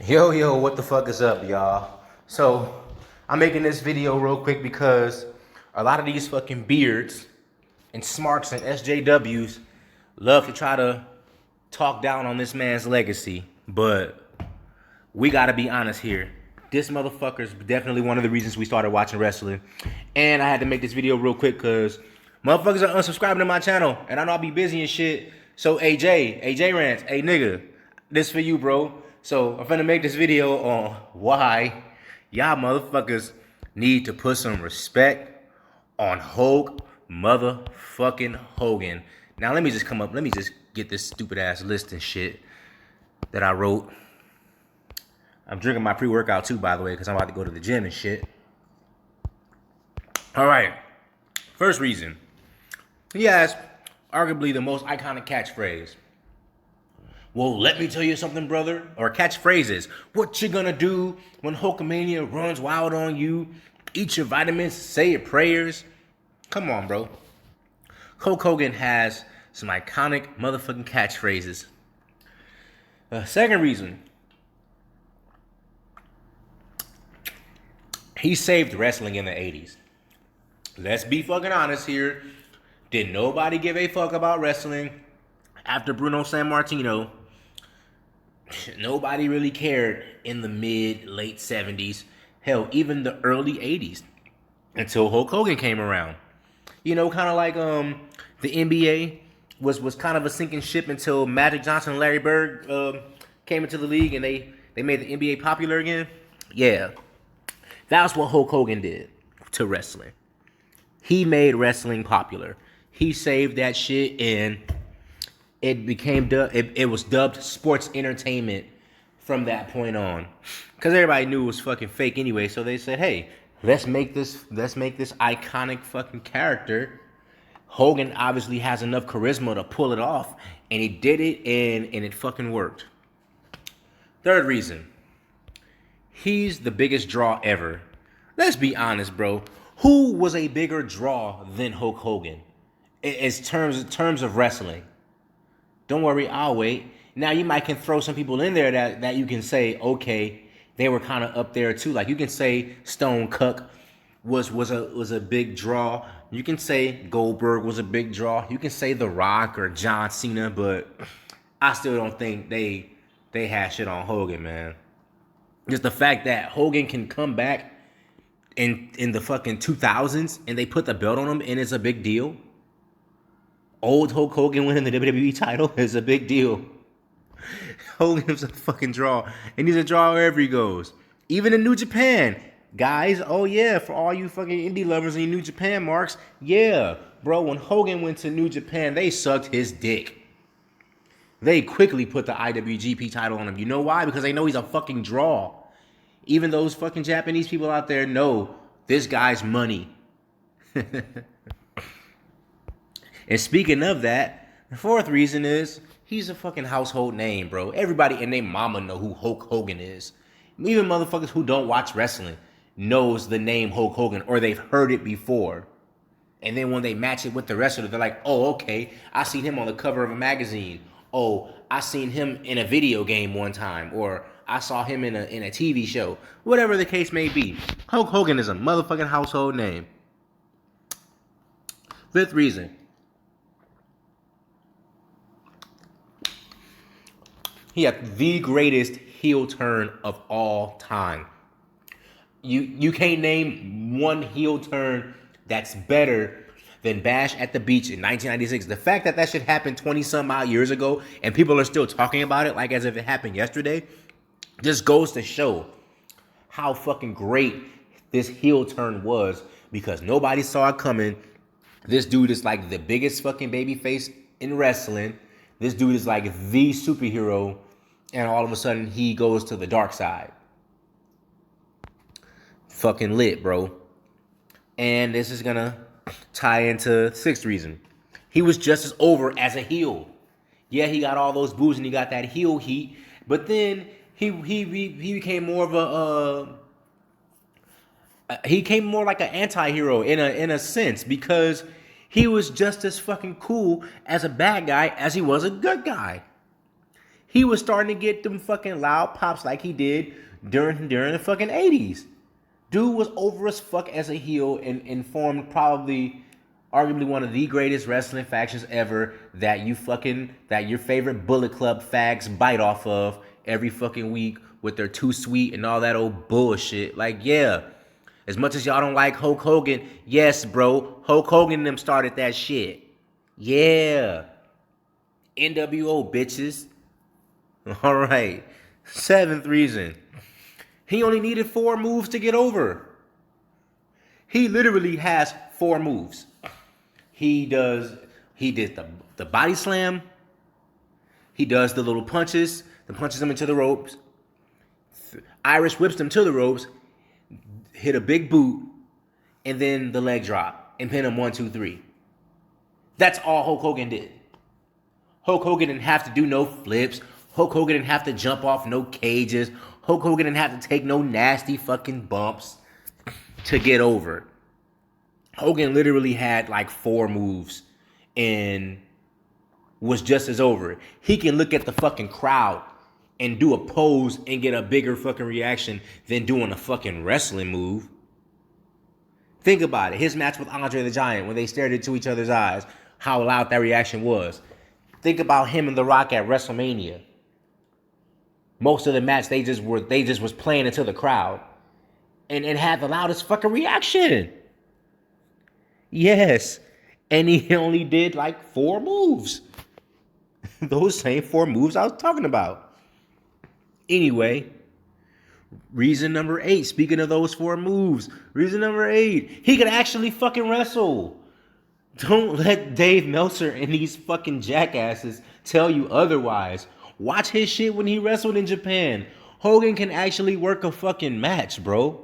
Yo, what the fuck is up, y'all? So, I'm making this video real quick because a lot of these fucking beards and smarks and SJWs love to try to talk down on this man's legacy. But we gotta be honest here. This motherfucker's definitely one of the reasons we started watching wrestling. And I had to make this video real quick because motherfuckers are unsubscribing to my channel. And I know I'll be busy and shit. So, AJ Rants, hey nigga, this for you, bro. So, I'm finna make this video on why y'all motherfuckers need to put some respect on Hulk motherfucking Hogan. Now, let me just get this stupid ass list and shit that I wrote. I'm drinking my pre-workout too, by the way, because I'm about to go to the gym and shit. All right. First reason. He has arguably the most iconic catchphrase. Well, let me tell you something, brother. Or catchphrases. What you gonna do when Hulkamania runs wild on you? Eat your vitamins, say your prayers. Come on, bro. Hulk Hogan has some iconic motherfucking catchphrases. Second reason. He saved wrestling in the 80s. Let's be fucking honest here. Did nobody give a fuck about wrestling after Bruno Sammartino? Nobody really cared in the late 70s. Hell, even the early 80s. Until Hulk Hogan came around. You know, kind of like the NBA was kind of a sinking ship until Magic Johnson and Larry Bird came into the league and they made the NBA popular again. Yeah. That's what Hulk Hogan did to wrestling. He made wrestling popular. He saved that shit, and it became it was dubbed sports entertainment from that point on. Because everybody knew it was fucking fake anyway, so they said, hey, let's make this iconic fucking character. Hogan obviously has enough charisma to pull it off, and he did it, and it fucking worked. Third reason. He's the biggest draw ever. Let's be honest, bro. Who was a bigger draw than Hulk Hogan? In terms of wrestling. Don't worry, I'll wait. Now you might can throw some people in there that you can say, okay, they were kind of up there too. Like you can say Stone Cook was a big draw. You can say Goldberg was a big draw. You can say The Rock or John Cena, but I still don't think they had shit on Hogan, man. Just the fact that Hogan can come back in the fucking 2000s and they put the belt on him and it's a big deal. Old Hulk Hogan winning the WWE title is a big deal. Hogan's a fucking draw. And he's a draw wherever he goes. Even in New Japan. Guys, oh yeah, for all you fucking indie lovers and New Japan marks, yeah. Bro, when Hogan went to New Japan, they sucked his dick. They quickly put the IWGP title on him. You know why? Because they know he's a fucking draw. Even those fucking Japanese people out there know this guy's money. And speaking of that, the fourth reason is he's a fucking household name, bro. Everybody and their mama know who Hulk Hogan is. Even motherfuckers who don't watch wrestling knows the name Hulk Hogan or they've heard it before. And then when they match it with the wrestler, they're like, oh, okay, I seen him on the cover of a magazine. Oh, I seen him in a video game one time. Or I saw him in a TV show. Whatever the case may be. Hulk Hogan is a motherfucking household name. Fifth reason. He had the greatest heel turn of all time. You can't name one heel turn that's better than Bash at the Beach in 1996. The fact that shit happened 20-some odd years ago and people are still talking about it like as if it happened yesterday just goes to show how fucking great this heel turn was because nobody saw it coming. This dude is like the biggest fucking baby face in wrestling. This dude is like the superhero, and all of a sudden he goes to the dark side. Fucking lit, bro. And this is gonna tie into sixth reason. He was just as over as a heel. Yeah, he got all those boos and he got that heel heat, but then he became more of he became more like an anti-hero in a sense because he was just as fucking cool as a bad guy as he was a good guy. He was starting to get them fucking loud pops like he did during the fucking 80s. Dude was over as fuck as a heel and formed probably arguably one of the greatest wrestling factions ever that your favorite Bullet Club fags bite off of every fucking week with their Too Sweet and all that old bullshit. Like, yeah. As much as y'all don't like Hulk Hogan, yes, bro. Hulk Hogan and them started that shit. Yeah. NWO, bitches. All right. Seventh reason. He only needed 4 moves to get over. He literally has 4 moves. He did the body slam. He does the little punches, punches him into the ropes. Irish whips him to the ropes, hit a big boot, and then the leg drop and pin him 1, 2, 3. That's all Hulk Hogan did. Hulk Hogan didn't have to do no flips. Hulk Hogan didn't have to jump off no cages. Hulk Hogan didn't have to take no nasty fucking bumps to get over. Hogan literally had like 4 moves and was just as over it. He can look at the fucking crowd and do a pose and get a bigger fucking reaction than doing a fucking wrestling move. Think about it. His match with Andre the Giant, when they stared into each other's eyes, how loud that reaction was. Think about him and The Rock at Wrestlemania. Most of the match, they just was playing into the crowd and had the loudest fucking reaction. Yes. And he only did like 4 moves. Those same 4 moves I was talking about. Anyway, reason number 8. Speaking of those 4 moves, reason number 8. He could actually fucking wrestle. Don't let Dave Meltzer and these fucking jackasses tell you otherwise. Watch his shit when he wrestled in Japan. Hogan can actually work a fucking match, bro.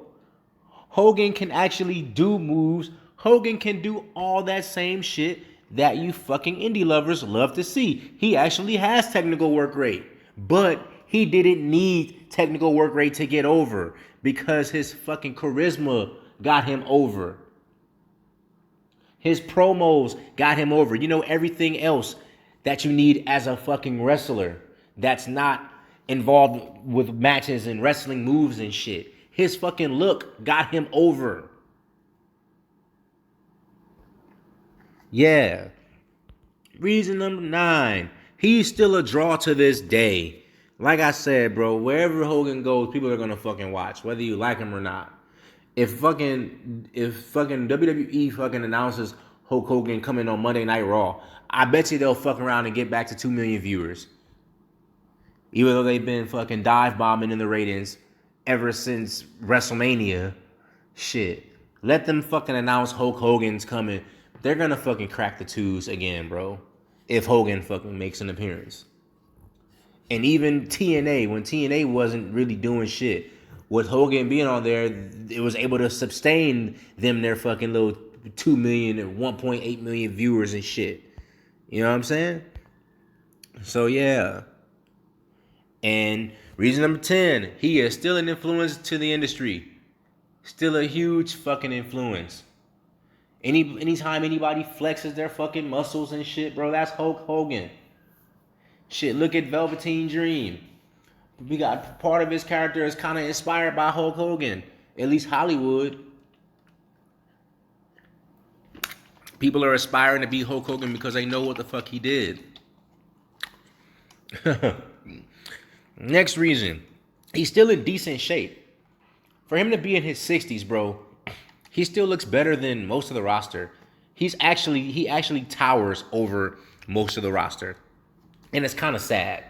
Hogan can actually do moves. Hogan can do all that same shit that you fucking indie lovers love to see. He actually has technical work rate. But he didn't need technical work rate to get over because his fucking charisma got him over. His promos got him over. You know, everything else that you need as a fucking wrestler that's not involved with matches and wrestling moves and shit. His fucking look got him over. Yeah. Reason number 9. He's still a draw to this day. Like I said, bro, wherever Hogan goes, people are gonna fucking watch, whether you like him or not. If fucking WWE fucking announces Hulk Hogan coming on Monday Night Raw, I bet you they'll fuck around and get back to 2 million viewers. Even though they've been fucking dive bombing in the ratings ever since WrestleMania. Shit. Let them fucking announce Hulk Hogan's coming. They're gonna fucking crack the 2s again, bro. If Hogan fucking makes an appearance. And even TNA, when TNA wasn't really doing shit, with Hogan being on there, it was able to sustain them their fucking little 2 million and 1.8 million viewers and shit. You know what I'm saying? So yeah. And reason number 10, he is still an influence to the industry. Still a huge fucking influence. Anytime anybody flexes their fucking muscles and shit, bro, that's Hulk Hogan. Shit, look at Velveteen Dream. We got part of his character is kind of inspired by Hulk Hogan. At least Hollywood. People are aspiring to be Hulk Hogan because they know what the fuck he did. Next reason. He's still in decent shape. For him to be in his 60s, bro, he still looks better than most of the roster. He actually towers over most of the roster. And it's kind of sad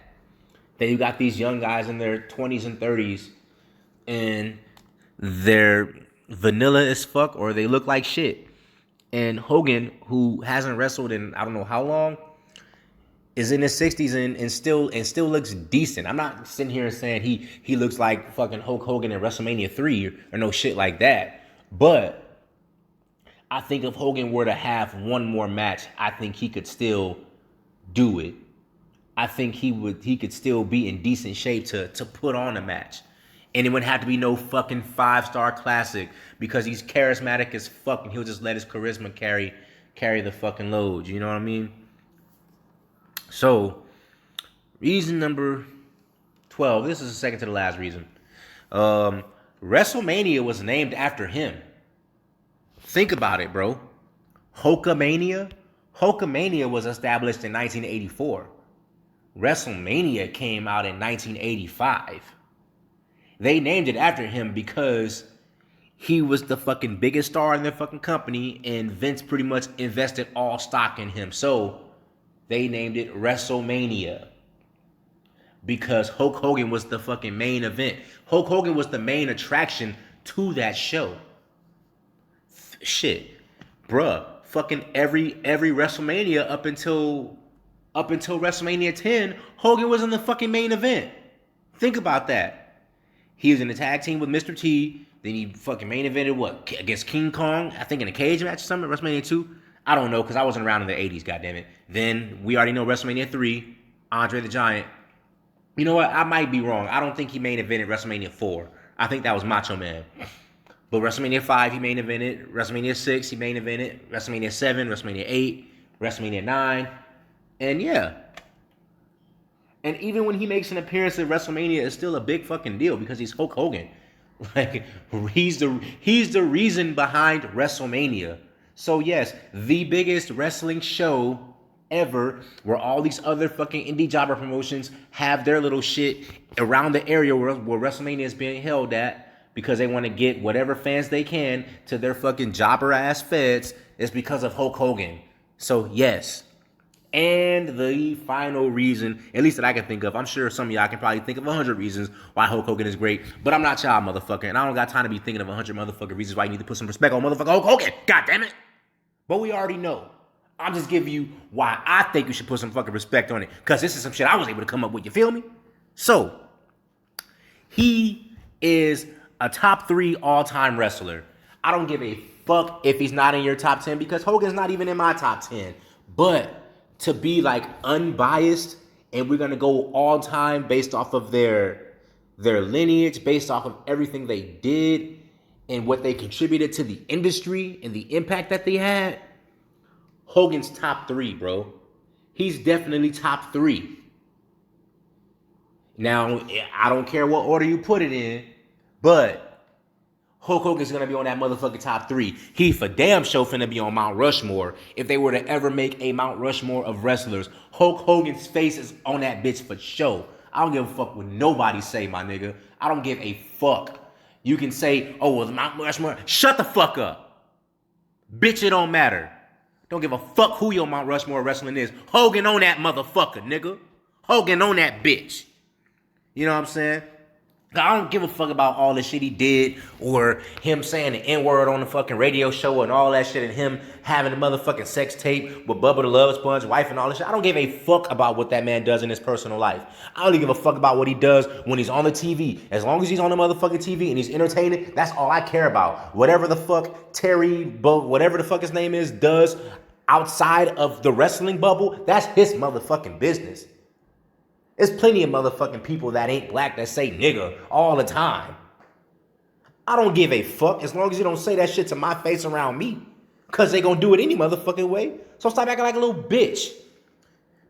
that you got these young guys in their 20s and 30s and they're vanilla as fuck or they look like shit. And Hogan, who hasn't wrestled in I don't know how long, is in his 60s and still looks decent. I'm not sitting here saying he looks like fucking Hulk Hogan in WrestleMania 3 or no shit like that. But I think if Hogan were to have one more match, I think he could still do it. I think he could still be in decent shape to put on a match. And it wouldn't have to be no fucking 5-star classic because he's charismatic as fuck and he'll just let his charisma carry the fucking load. You know what I mean? So, reason number 12. This is the second to the last reason. WrestleMania was named after him. Think about it, bro. Hulkamania. Hulkamania was established in 1984. WrestleMania came out in 1985. They named it after him because he was the fucking biggest star in their fucking company, and Vince pretty much invested all stock in him. So they named it WrestleMania because Hulk Hogan was the fucking main event. Hulk Hogan was the main attraction to that show. Shit, bruh, fucking every WrestleMania up until WrestleMania 10, Hogan was in the fucking main event. Think about that. He was in the tag team with Mr. T. Then he fucking main evented what? Against King Kong, I think in a cage match or something, WrestleMania 2. I don't know, because I wasn't around in the 80s, goddammit. Then we already know WrestleMania 3, Andre the Giant. You know what? I might be wrong. I don't think he main evented WrestleMania 4. I think that was Macho Man. But WrestleMania 5, he main evented. WrestleMania 6, he main evented. WrestleMania 7, WrestleMania 8, WrestleMania 9. And yeah. And even when he makes an appearance at WrestleMania, it's still a big fucking deal because he's Hulk Hogan. Like, he's the reason behind WrestleMania. So yes, the biggest wrestling show ever, where all these other fucking indie jobber promotions have their little shit around the area where WrestleMania is being held at, because they want to get whatever fans they can to their fucking jobber ass feds, is because of Hulk Hogan. So yes. And the final reason, at least that I can think of, I'm sure some of y'all can probably think of 100 reasons why Hulk Hogan is great, but I'm not y'all, motherfucker, and I don't got time to be thinking of 100 motherfucking reasons why you need to put some respect on motherfucker Hulk Hogan. God damn it. But we already know. I'm just giving you why I think you should put some fucking respect on it, because this is some shit I was able to come up with, you feel me? So, he is a top 3 all-time wrestler. I don't give a fuck if he's not in your top 10, because Hogan's not even in my top 10. But to be like unbiased, and we're gonna go all time based off of their lineage, based off of everything they did and what they contributed to the industry and the impact that they had, Hogan's top 3, bro. He's definitely top 3. Now, I don't care what order you put it in, but Hulk Hogan's gonna be on that motherfucking top 3. He for damn sure finna be on Mount Rushmore. If they were to ever make a Mount Rushmore of wrestlers, Hulk Hogan's face is on that bitch for sure. I don't give a fuck what nobody say, my nigga. I don't give a fuck. You can say, oh, well, Mount Rushmore. Shut the fuck up. Bitch, it don't matter. Don't give a fuck who your Mount Rushmore wrestling is. Hogan on that motherfucker, nigga. Hogan on that bitch. You know what I'm saying? I don't give a fuck about all the shit he did, or him saying the N-word on the fucking radio show and all that shit, and him having a motherfucking sex tape with Bubba the Love Sponge wife and all that shit. I don't give a fuck about what that man does in his personal life. I only give a fuck about what he does when he's on the TV. As long as he's on the motherfucking TV and he's entertaining, that's all I care about. Whatever the fuck whatever the fuck his name is, does outside of the wrestling bubble, that's his motherfucking business. There's plenty of motherfucking people that ain't black that say nigga all the time. I don't give a fuck as long as you don't say that shit to my face around me. Because they gonna do it any motherfucking way. So stop acting like a little bitch.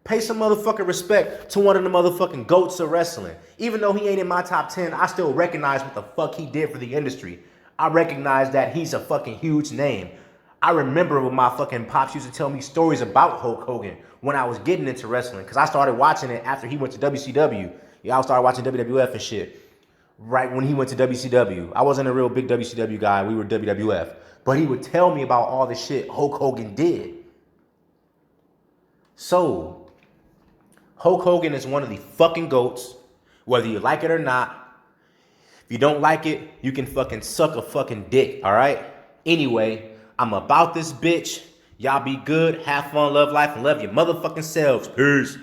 Pay some motherfucking respect to one of the motherfucking goats of wrestling. Even though he ain't in my top 10, I still recognize what the fuck he did for the industry. I recognize that he's a fucking huge name. I remember when my fucking pops used to tell me stories about Hulk Hogan when I was getting into wrestling, because I started watching it after he went to WCW. Yeah, I started watching WWF and shit right when he went to WCW. I wasn't a real big WCW guy. We were WWF. But he would tell me about all the shit Hulk Hogan did. So, Hulk Hogan is one of the fucking goats, whether you like it or not. If you don't like it, you can fucking suck a fucking dick, all right? Anyway, I'm about this bitch. Y'all be good, have fun, love life, and love your motherfucking selves. Peace.